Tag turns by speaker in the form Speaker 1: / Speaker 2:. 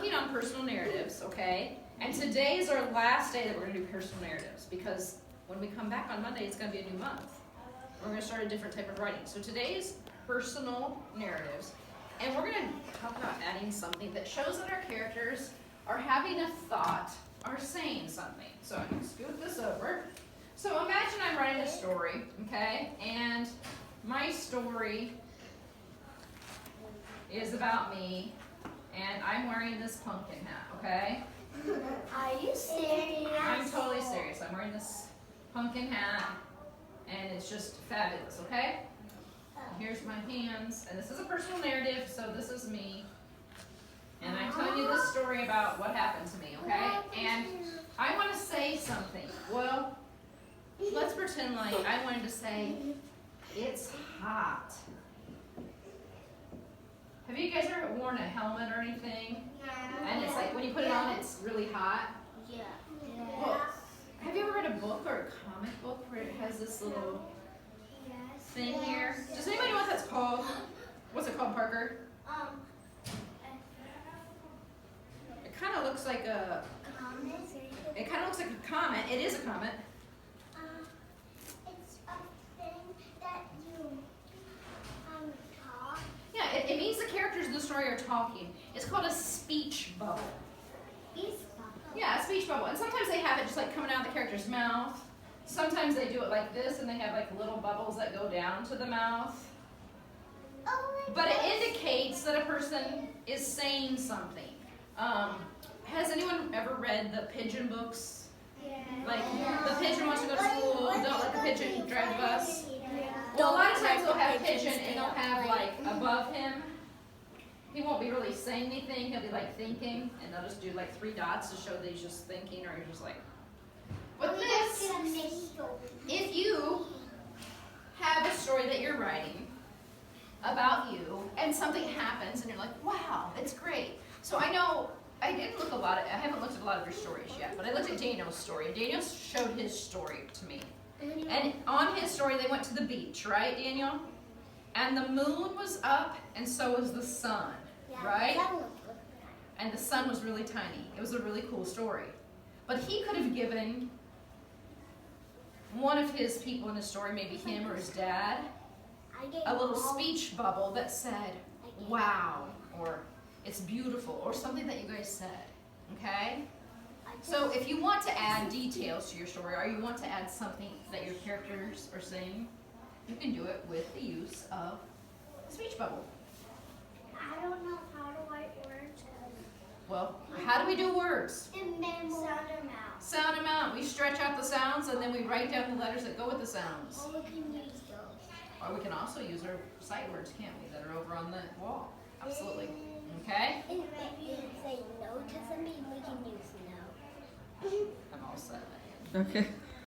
Speaker 1: working on personal narratives, okay? And today is our last day that we're going to do personal narratives because when we come back on Monday, it's going to be a new month. We're going to start a different type of writing. So today is personal narratives. And we're going to talk about adding something that shows that our characters are having a thought, are saying something. So I'm going to scoot this over. So imagine I'm writing a story, okay? And my story is about me, and I'm wearing this pumpkin hat, okay?
Speaker 2: Are you serious?
Speaker 1: I'm totally serious. I'm wearing this pumpkin hat, and it's just fabulous, okay? Here's my hands, and this is a personal narrative, so this is me. And I'm telling you this story about what happened to me, okay? And I want to say something. Well, let's pretend like I wanted to say, it's hot. Have you guys ever worn a helmet or anything?
Speaker 2: Yeah.
Speaker 1: And it's like when you put it on, it's really hot?
Speaker 2: Yeah.
Speaker 1: Well, have you ever read a book or a comic book where it has this little thing here? Does anybody know what that's called? What's it called, Parker? It kind of looks like a. It kind of looks like a comet. It is a comet.
Speaker 2: It's a thing that you talk.
Speaker 1: Yeah, it means the characters in the story are talking. It's called a speech bubble. Yeah, a speech bubble. And sometimes they have it just like coming out of the character's mouth. Sometimes they do it like this, and they have like little bubbles that go down to the mouth. But it indicates that a person is saying something. Has anyone ever read the pigeon books? Like, the pigeon wants to go to school, don't let the pigeon drive the bus. Well, a lot of times they'll have a pigeon and they'll have like above him, he won't be really saying anything, he'll be like thinking, and they'll just do like 3 dots to show that he's just thinking, or you're just like. But this, if you have a story that you're writing about you, and something happens, and you're like, wow, it's great. So I know, I haven't looked at a lot of your stories yet, but I looked at Daniel's story. Daniel showed his story to me. And on his story, they went to the beach, right, Daniel? And the moon was up, and so was the sun, right? And the sun was really tiny. It was a really cool story. But he could have given one of his people in his story, maybe him or his dad, a little speech bubble that said, wow, or it's beautiful, or something that you guys said, okay? So if you want to add details to your story, or you want to add something that your characters are saying, you can do it with the use of a speech bubble.
Speaker 2: I don't know how to write words.
Speaker 1: Well, how do we do words?
Speaker 2: Sound them out.
Speaker 1: Sound them out. We stretch out the sounds, and then we write down the letters that go with the sounds.
Speaker 2: Or we can use those.
Speaker 1: Or we can also use our sight words, can't we, that are over on the wall. Absolutely. Okay?
Speaker 2: And if you say no to something, we can use no.
Speaker 1: I'm all set.
Speaker 3: Okay.